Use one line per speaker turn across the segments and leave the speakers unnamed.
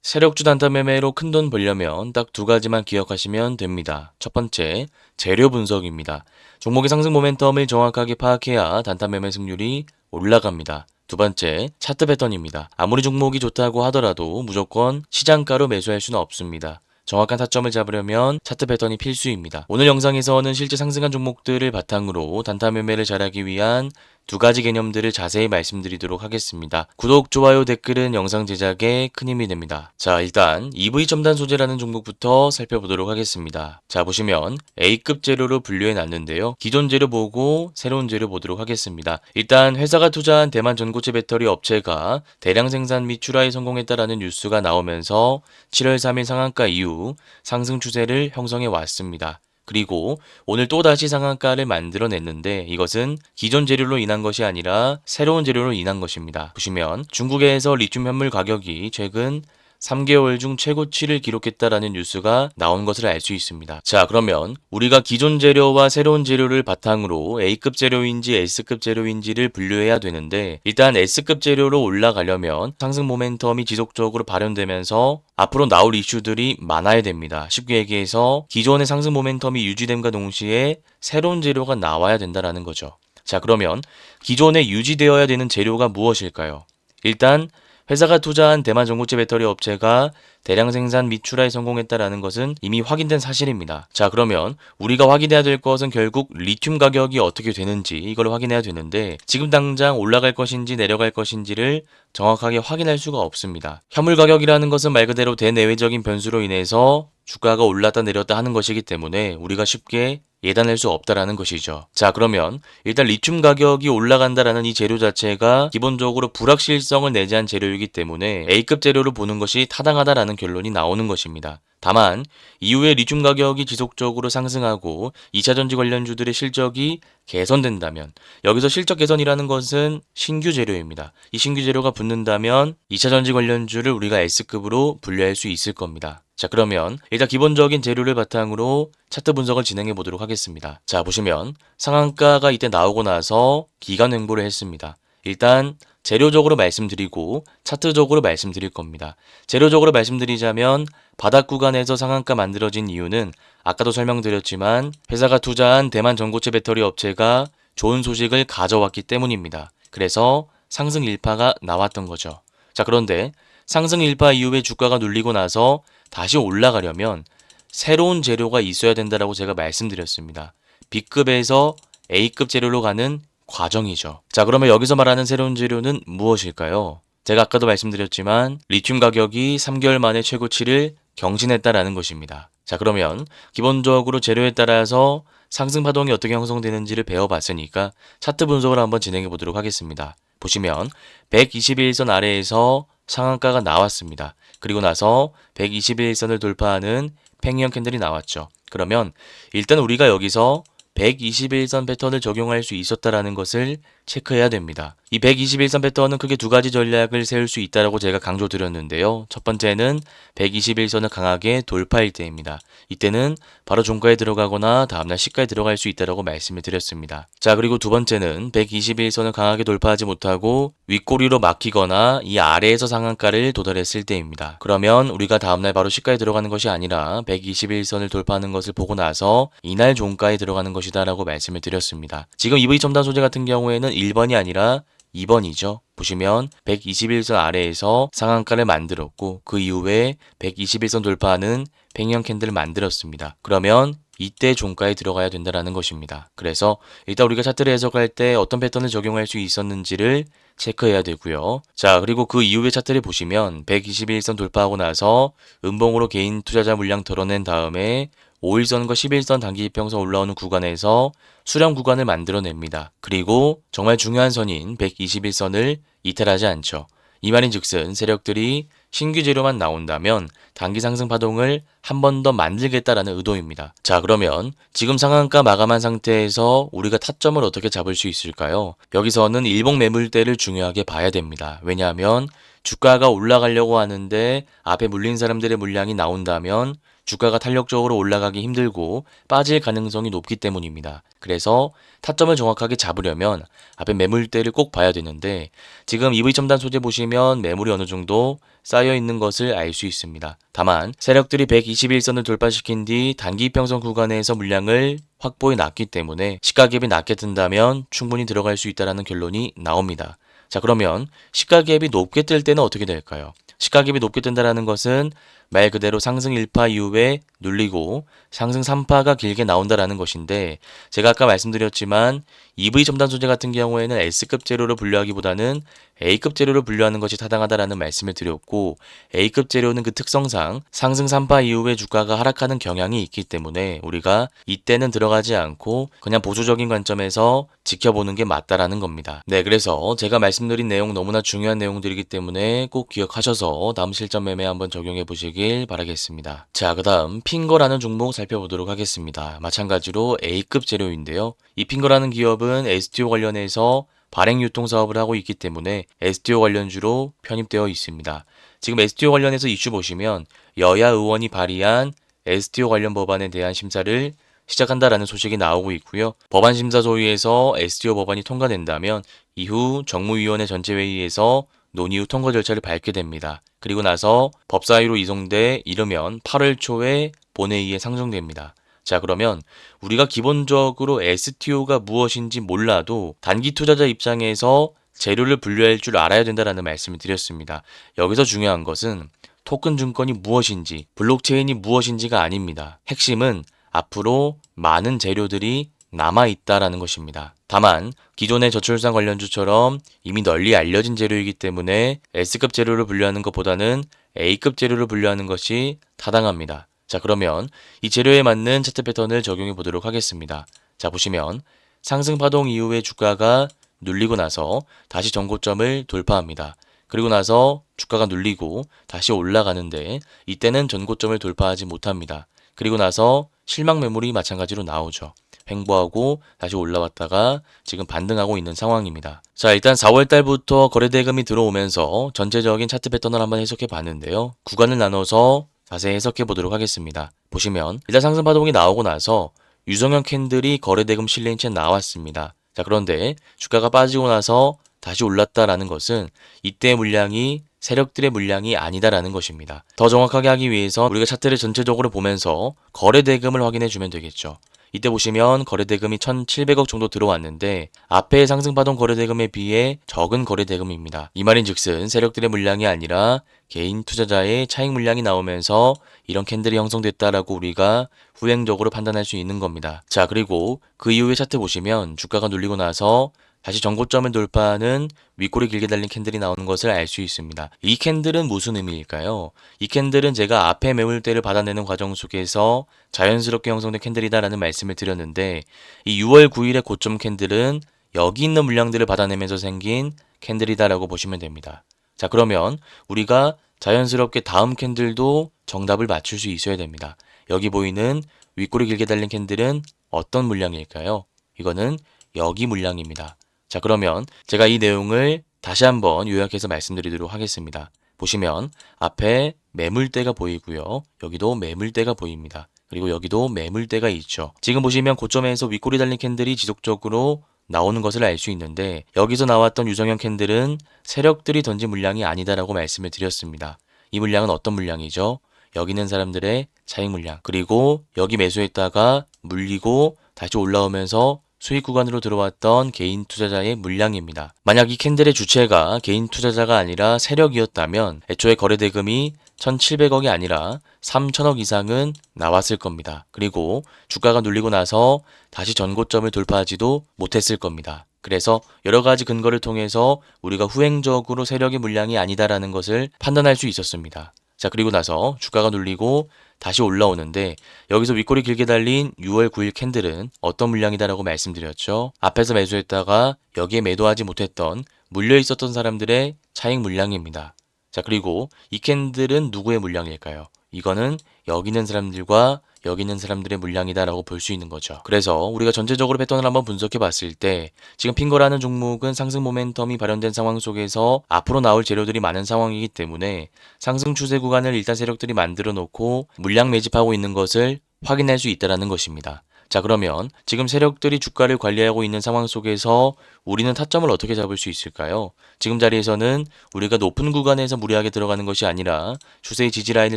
세력주 단타 매매로 큰돈 벌려면 딱 두 가지만 기억하시면 됩니다. 첫 번째, 재료 분석입니다. 종목의 상승 모멘텀을 정확하게 파악해야 단타 매매 승률이 올라갑니다. 두 번째, 차트 패턴입니다. 아무리 종목이 좋다고 하더라도 무조건 시장가로 매수할 수는 없습니다. 정확한 타점을 잡으려면 차트 패턴이 필수입니다. 오늘 영상에서는 실제 상승한 종목들을 바탕으로 단타 매매를 잘하기 위한 두 가지 개념들을 자세히 말씀드리도록 하겠습니다. 구독, 좋아요, 댓글은 영상 제작에 큰 힘이 됩니다. 자, 일단 EV 첨단 소재라는 종목부터 살펴보도록 하겠습니다. 자, 보시면 A급 재료로 분류해 놨는데요. 기존 재료 보고 새로운 재료 보도록 하겠습니다. 일단 회사가 투자한 대만 전고체 배터리 업체가 대량 생산 및 출하에 성공했다라는 뉴스가 나오면서 7월 3일 상한가 이후 상승 추세를 형성해 왔습니다. 그리고 오늘 또다시 상한가를 만들어냈는데 이것은 기존 재료로 인한 것이 아니라 새로운 재료로 인한 것입니다. 보시면 중국에서 리튬 현물 가격이 최근 3개월 중 최고치를 기록했다라는 뉴스가 나온 것을 알 수 있습니다. 자, 그러면 우리가 기존 재료와 새로운 재료를 바탕으로 A급 재료인지 S급 재료인지를 분류해야 되는데 일단 S급 재료로 올라가려면 상승 모멘텀이 지속적으로 발현되면서 앞으로 나올 이슈들이 많아야 됩니다. 쉽게 얘기해서 기존의 상승 모멘텀이 유지됨과 동시에 새로운 재료가 나와야 된다라는 거죠. 자, 그러면 기존에 유지되어야 되는 재료가 무엇일까요? 일단 회사가 투자한 대만 전고체 배터리 업체가 대량 생산 및 출하에 성공했다라는 것은 이미 확인된 사실입니다. 자, 그러면 우리가 확인해야 될 것은 결국 리튬 가격이 어떻게 되는지 이걸 확인해야 되는데 지금 당장 올라갈 것인지 내려갈 것인지를 정확하게 확인할 수가 없습니다. 현물 가격이라는 것은 말 그대로 대내외적인 변수로 인해서 주가가 올랐다 내렸다 하는 것이기 때문에 우리가 쉽게 예단할 수 없다라는 것이죠. 자, 그러면 일단 리튬 가격이 올라간다라는 이 재료 자체가 기본적으로 불확실성을 내재한 재료이기 때문에 A급 재료로 보는 것이 타당하다라는 결론이 나오는 것입니다. 다만 이후에 리튬 가격이 지속적으로 상승하고 2차전지 관련주들의 실적이 개선된다면 여기서 실적 개선이라는 것은 신규 재료입니다. 이 신규 재료가 붙는다면 2차전지 관련주를 우리가 S급으로 분류할 수 있을 겁니다. 자, 그러면 일단 기본적인 재료를 바탕으로 차트 분석을 진행해 보도록 하겠습니다. 자, 보시면 상한가가 이때 나오고 나서 기간 횡보를 했습니다. 일단 재료적으로 말씀드리고 차트적으로 말씀드릴 겁니다. 재료적으로 말씀드리자면 바닥 구간에서 상한가 만들어진 이유는 아까도 설명드렸지만 회사가 투자한 대만 전고체 배터리 업체가 좋은 소식을 가져왔기 때문입니다. 그래서 상승 일파가 나왔던 거죠. 자, 그런데 상승 일파 이후에 주가가 눌리고 나서 다시 올라가려면 새로운 재료가 있어야 된다라고 제가 말씀드렸습니다. B급에서 A급 재료로 가는 과정이죠. 자, 그러면 여기서 말하는 새로운 재료는 무엇일까요? 제가 아까도 말씀드렸지만 리튬 가격이 3개월 만에 최고치를 경신했다라는 것입니다. 자, 그러면 기본적으로 재료에 따라서 상승 파동이 어떻게 형성되는지를 배워봤으니까 차트 분석을 한번 진행해 보도록 하겠습니다. 보시면 121선 아래에서 상한가가 나왔습니다. 그리고 나서 121선을 돌파하는 팽이형 캔들이 나왔죠. 그러면 일단 우리가 여기서 121선 패턴을 적용할 수 있었다라는 것을 체크해야 됩니다. 이 121선 패턴은 크게 두 가지 전략을 세울 수 있다라고 제가 강조드렸는데요. 첫 번째는 121선을 강하게 돌파할 때입니다. 이때는 바로 종가에 들어가거나 다음날 시가에 들어갈 수 있다라고 말씀을 드렸습니다. 자, 그리고 두 번째는 121선을 강하게 돌파하지 못하고 윗꼬리로 막히거나 이 아래에서 상한가를 도달했을 때입니다. 그러면 우리가 다음날 바로 시가에 들어가는 것이 아니라 121선을 돌파하는 것을 보고 나서 이날 종가에 들어가는 것이다 라고 말씀을 드렸습니다. 지금 EV 첨단 소재 같은 경우에는 1번이 아니라 2번이죠. 보시면 121선 아래에서 상한가를 만들었고 그 이후에 121선 돌파하는 팽이형 캔들을 만들었습니다. 그러면 이때 종가에 들어가야 된다라는 것입니다. 그래서 일단 우리가 차트를 해석할 때 어떤 패턴을 적용할 수 있었는지를 체크해야 되고요. 자, 그리고 그 이후에 차트를 보시면 121선 돌파하고 나서 음봉으로 개인 투자자 물량 덜어낸 다음에 5일선과 11선 단기 지평선 올라오는 구간에서 수렴 구간을 만들어냅니다. 그리고 정말 중요한 선인 121선을 이탈하지 않죠. 이 말인즉슨 세력들이 신규 재료만 나온다면 단기 상승 파동을 한 번 더 만들겠다라는 의도입니다. 자, 그러면 지금 상한가 마감한 상태에서 우리가 타점을 어떻게 잡을 수 있을까요? 여기서는 일봉 매물대를 중요하게 봐야 됩니다. 왜냐하면 주가가 올라가려고 하는데 앞에 물린 사람들의 물량이 나온다면 주가가 탄력적으로 올라가기 힘들고 빠질 가능성이 높기 때문입니다. 그래서 타점을 정확하게 잡으려면 앞에 매물대를 꼭 봐야 되는데 지금 EV첨단 소재 보시면 매물이 어느 정도 쌓여 있는 것을 알 수 있습니다. 다만 세력들이 121선을 돌파시킨 뒤 단기 이평선 구간에서 물량을 확보해 놨기 때문에 시가갭이 낮게 뜬다면 충분히 들어갈 수 있다는 결론이 나옵니다. 자, 그러면 시가갭이 높게 뜰 때는 어떻게 될까요? 시가갭이 높게 뜬다는 것은 말 그대로 상승 1파 이후에 눌리고 상승 3파가 길게 나온다라는 것인데 제가 아까 말씀드렸지만 EV 첨단 소재 같은 경우에는 S급 재료로 분류하기보다는 A급 재료로 분류하는 것이 타당하다라는 말씀을 드렸고 A급 재료는 그 특성상 상승 3파 이후에 주가가 하락하는 경향이 있기 때문에 우리가 이때는 들어가지 않고 그냥 보수적인 관점에서 지켜보는 게 맞다라는 겁니다. 네, 그래서 제가 말씀드린 내용 너무나 중요한 내용들이기 때문에 꼭 기억하셔서 다음 실전 매매 한번 적용해 보시길 바라겠습니다. 자, 그 다음 핑거라는 종목 살펴보도록 하겠습니다. 마찬가지로 A급 재료인데요. 이 핑거라는 기업은 STO 관련해서 발행 유통 사업을 하고 있기 때문에 STO 관련주로 편입되어 있습니다. 지금 STO 관련해서 이슈 보시면 여야 의원이 발의한 STO 관련 법안에 대한 심사를 시작한다라는 소식이 나오고 있고요. 법안심사소위에서 STO 법안이 통과된다면 이후 정무위원회 전체회의에서 논의 후 통과 절차를 밟게 됩니다. 그리고 나서 법사위로 이송돼 이르면 8월 초에 본회의에 상정됩니다. 자, 그러면 우리가 기본적으로 STO가 무엇인지 몰라도 단기 투자자 입장에서 재료를 분류할 줄 알아야 된다는 말씀을 드렸습니다. 여기서 중요한 것은 토큰 증권이 무엇인지, 블록체인이 무엇인지가 아닙니다. 핵심은 앞으로 많은 재료들이 남아있다라는 것입니다. 다만 기존의 저출산 관련주처럼 이미 널리 알려진 재료이기 때문에 S급 재료를 분류하는 것보다는 A급 재료를 분류하는 것이 타당합니다. 자, 그러면 이 재료에 맞는 차트 패턴을 적용해 보도록 하겠습니다. 자, 보시면 상승 파동 이후에 주가가 눌리고 나서 다시 전고점을 돌파합니다. 그리고 나서 주가가 눌리고 다시 올라가는데 이때는 전고점을 돌파하지 못합니다. 그리고 나서 실망 매물이 마찬가지로 나오죠. 횡보하고 다시 올라왔다가 지금 반등하고 있는 상황입니다. 자, 일단 4월달부터 거래대금이 들어오면서 전체적인 차트 패턴을 한번 해석해 봤는데요. 구간을 나눠서 자세히 해석해 보도록 하겠습니다. 보시면 일단 상승 파동이 나오고 나서 유성형 캔들이 거래대금 실내인 채 나왔습니다. 자, 그런데 주가가 빠지고 나서 다시 올랐다라는 것은 이때 물량이 세력들의 물량이 아니다라는 것입니다. 더 정확하게 하기 위해서 우리가 차트를 전체적으로 보면서 거래대금을 확인해 주면 되겠죠. 이때 보시면 거래대금이 1,700억 정도 들어왔는데 앞에 상승파동 거래대금에 비해 적은 거래대금입니다. 이 말인즉슨 세력들의 물량이 아니라 개인 투자자의 차익 물량이 나오면서 이런 캔들이 형성됐다라고 우리가 후행적으로 판단할 수 있는 겁니다. 자, 그리고 그 이후에 차트 보시면 주가가 눌리고 나서 다시 전고점을 돌파하는 윗꼬리 길게 달린 캔들이 나오는 것을 알 수 있습니다. 이 캔들은 무슨 의미일까요? 이 캔들은 제가 앞에 매물대를 받아내는 과정 속에서 자연스럽게 형성된 캔들이다라는 말씀을 드렸는데 이 6월 9일의 고점 캔들은 여기 있는 물량들을 받아내면서 생긴 캔들이다라고 보시면 됩니다. 자, 그러면 우리가 자연스럽게 다음 캔들도 정답을 맞출 수 있어야 됩니다. 여기 보이는 윗꼬리 길게 달린 캔들은 어떤 물량일까요? 이거는 여기 물량입니다. 자, 그러면 제가 이 내용을 다시 한번 요약해서 말씀드리도록 하겠습니다. 보시면 앞에 매물대가 보이고요. 여기도 매물대가 보입니다. 그리고 여기도 매물대가 있죠. 지금 보시면 고점에서 윗꼬리 달린 캔들이 지속적으로 나오는 것을 알 수 있는데 여기서 나왔던 유성형 캔들은 세력들이 던진 물량이 아니다라고 말씀을 드렸습니다. 이 물량은 어떤 물량이죠? 여기 있는 사람들의 차익 물량, 그리고 여기 매수했다가 물리고 다시 올라오면서 수익 구간으로 들어왔던 개인 투자자의 물량입니다. 만약 이 캔들의 주체가 개인 투자자가 아니라 세력이었다면 애초에 거래대금이 1,700억이 아니라 3,000억 이상은 나왔을 겁니다. 그리고 주가가 눌리고 나서 다시 전고점을 돌파하지도 못했을 겁니다. 그래서 여러 가지 근거를 통해서 우리가 후행적으로 세력의 물량이 아니다라는 것을 판단할 수 있었습니다. 자, 그리고 나서 주가가 눌리고 다시 올라오는데 여기서 윗꼬리 길게 달린 6월 9일 캔들은 어떤 물량이다라고 말씀드렸죠. 앞에서 매수했다가 여기에 매도하지 못했던 물려 있었던 사람들의 차익 물량입니다. 자, 그리고 이 캔들은 누구의 물량일까요? 이거는 여기 있는 사람들과 여기 있는 사람들의 물량이다라고 볼 수 있는 거죠. 그래서 우리가 전체적으로 패턴을 한번 분석해 봤을 때 지금 핑거라는 종목은 상승 모멘텀이 발현된 상황 속에서 앞으로 나올 재료들이 많은 상황이기 때문에 상승 추세 구간을 일단 세력들이 만들어 놓고 물량 매집하고 있는 것을 확인할 수 있다는 것입니다. 자, 그러면 지금 세력들이 주가를 관리하고 있는 상황 속에서 우리는 타점을 어떻게 잡을 수 있을까요? 지금 자리에서는 우리가 높은 구간에서 무리하게 들어가는 것이 아니라 추세의 지지라인을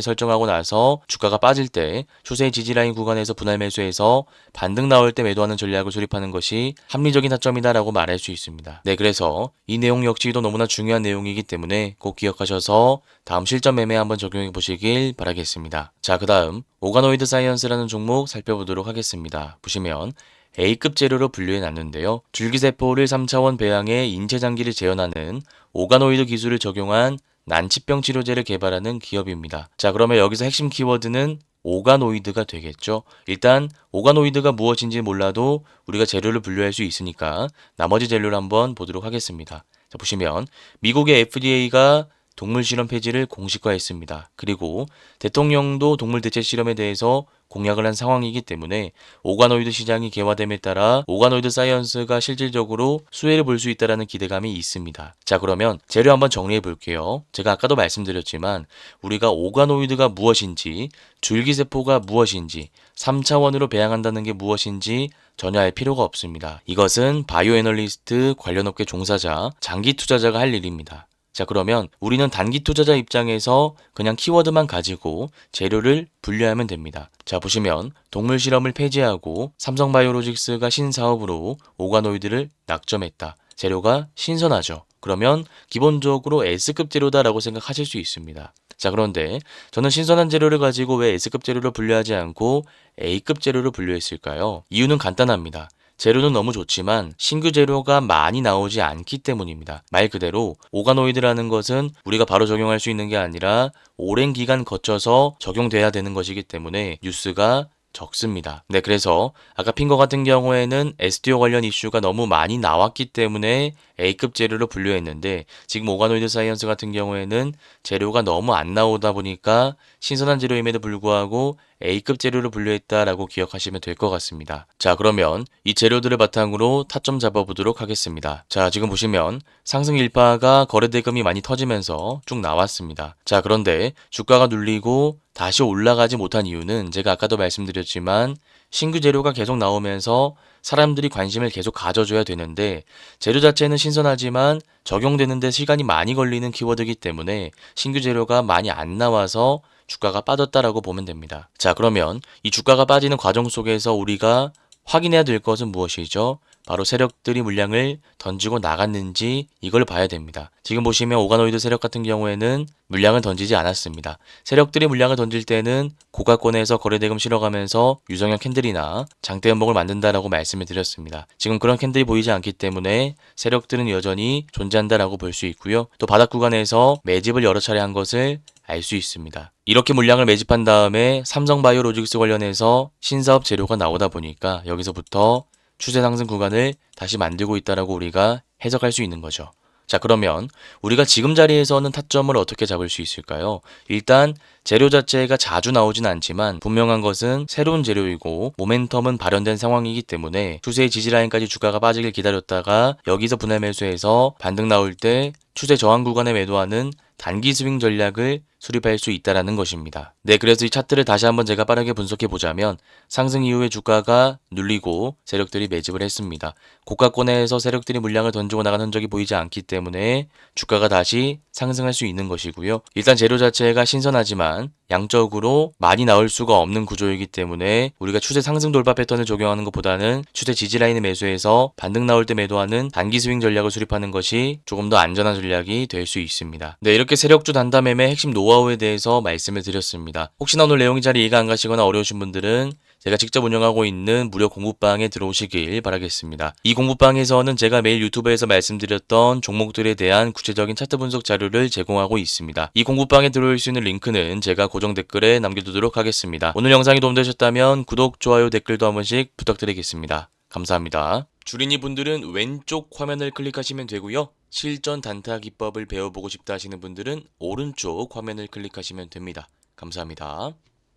설정하고 나서 주가가 빠질 때 추세의 지지라인 구간에서 분할 매수해서 반등 나올 때 매도하는 전략을 수립하는 것이 합리적인 타점이다라고 말할 수 있습니다. 네, 그래서 이 내용 역시도 너무나 중요한 내용이기 때문에 꼭 기억하셔서 다음 실전 매매 한번 적용해 보시길 바라겠습니다. 자, 그 다음 오가노이드 사이언스라는 종목 살펴보도록 하겠습니다. 보시면 A급 재료로 분류해 놨는데요. 줄기세포를 3차원 배양해 인체 장기를 재현하는 오가노이드 기술을 적용한 난치병 치료제를 개발하는 기업입니다. 자, 그러면 여기서 핵심 키워드는 오가노이드가 되겠죠. 일단 오가노이드가 무엇인지 몰라도 우리가 재료를 분류할 수 있으니까 나머지 재료를 한번 보도록 하겠습니다. 자, 보시면 미국의 FDA가 동물 실험 폐지를 공식화했습니다. 그리고 대통령도 동물 대체 실험에 대해서 공약을 한 상황이기 때문에 오가노이드 시장이 개화됨에 따라 오가노이드 사이언스가 실질적으로 수혜를 볼 수 있다는 기대감이 있습니다. 자, 그러면 재료 한번 정리해 볼게요. 제가 아까도 말씀드렸지만 우리가 오가노이드가 무엇인지, 줄기세포가 무엇인지, 3차원으로 배양한다는 게 무엇인지 전혀 알 필요가 없습니다. 이것은 바이오 애널리스트 관련 업계 종사자, 장기 투자자가 할 일입니다. 자, 그러면 우리는 단기 투자자 입장에서 그냥 키워드만 가지고 재료를 분류하면 됩니다. 자, 보시면 동물 실험을 폐지하고 삼성바이오로직스가 신사업으로 오가노이드를 낙점했다. 재료가 신선하죠. 그러면 기본적으로 S급 재료다라고 생각하실 수 있습니다. 자, 그런데 저는 신선한 재료를 가지고 왜 S급 재료로 분류하지 않고 A급 재료로 분류했을까요? 이유는 간단합니다. 재료는 너무 좋지만 신규 재료가 많이 나오지 않기 때문입니다. 말 그대로 오가노이드라는 것은 우리가 바로 적용할 수 있는 게 아니라 오랜 기간 거쳐서 적용돼야 되는 것이기 때문에 뉴스가 적습니다. 네, 그래서 아까 핑거 같은 경우에는 SDO 관련 이슈가 너무 많이 나왔기 때문에 A급 재료로 분류했는데 지금 오가노이드 사이언스 같은 경우에는 재료가 너무 안 나오다 보니까 신선한 재료임에도 불구하고 A급 재료로 분류했다라고 기억하시면 될 것 같습니다. 자, 그러면 이 재료들을 바탕으로 타점 잡아보도록 하겠습니다. 자, 지금 보시면 상승 일파가 거래 대금이 많이 터지면서 쭉 나왔습니다. 자, 그런데 주가가 눌리고 다시 올라가지 못한 이유는 제가 아까도 말씀드렸지만 신규 재료가 계속 나오면서 사람들이 관심을 계속 가져줘야 되는데 재료 자체는 신선하지만 적용되는데 시간이 많이 걸리는 키워드이기 때문에 신규 재료가 많이 안 나와서 주가가 빠졌다라고 보면 됩니다. 자, 그러면 이 주가가 빠지는 과정 속에서 우리가 확인해야 될 것은 무엇이죠? 바로 세력들이 물량을 던지고 나갔는지 이걸 봐야 됩니다. 지금 보시면 오가노이드 세력 같은 경우에는 물량을 던지지 않았습니다. 세력들이 물량을 던질 때는 고가권에서 거래대금 실어가면서 유성형 캔들이나 장대 연목을 만든다라고 말씀을 드렸습니다. 지금 그런 캔들이 보이지 않기 때문에 세력들은 여전히 존재한다라고 볼 수 있고요. 또 바닥 구간에서 매집을 여러 차례 한 것을 알 수 있습니다. 이렇게 물량을 매집한 다음에 삼성바이오로직스 관련해서 신사업 재료가 나오다 보니까 여기서부터 추세 상승 구간을 다시 만들고 있다라고 우리가 해석할 수 있는 거죠. 자, 그러면 우리가 지금 자리에서는 타점을 어떻게 잡을 수 있을까요? 일단 재료 자체가 자주 나오진 않지만 분명한 것은 새로운 재료이고 모멘텀은 발현된 상황이기 때문에 추세의 지지라인까지 주가가 빠지길 기다렸다가 여기서 분할 매수해서 반등 나올 때 추세 저항 구간에 매도하는 단기 스윙 전략을 수립할 수 있다는 것입니다. 네, 그래서 이 차트를 다시 한번 제가 빠르게 분석해 보자면 상승 이후에 주가가 눌리고 세력들이 매집을 했습니다. 고가권에서 세력들이 물량을 던지고 나간 흔적이 보이지 않기 때문에 주가가 다시 상승할 수 있는 것이고요. 일단 재료 자체가 신선하지만 양적으로 많이 나올 수가 없는 구조이기 때문에 우리가 추세 상승 돌파 패턴을 적용하는 것보다는 추세 지지 라인을 매수해서 반등 나올 때 매도하는 단기 스윙 전략을 수립하는 것이 조금 더 안전한 전략이 될 수 있습니다. 네, 이렇게 세력주 단타 매매 핵심 노하우에 대해서 말씀을 드렸습니다. 혹시나 오늘 내용이 잘 이해가 안 가시거나 어려우신 분들은 제가 직접 운영하고 있는 무료 공부방에 들어오시길 바라겠습니다. 이 공부방에서는 제가 매일 유튜브에서 말씀드렸던 종목들에 대한 구체적인 차트 분석 자료를 제공하고 있습니다. 이 공부방에 들어올 수 있는 링크는 제가 고정 댓글에 남겨두도록 하겠습니다. 오늘 영상이 도움되셨다면 구독, 좋아요, 댓글도 한 번씩 부탁드리겠습니다. 감사합니다. 주린이 분들은 왼쪽 화면을 클릭하시면 되고요. 실전 단타 기법을 배워보고 싶다 하시는 분들은 오른쪽 화면을 클릭하시면 됩니다. 감사합니다.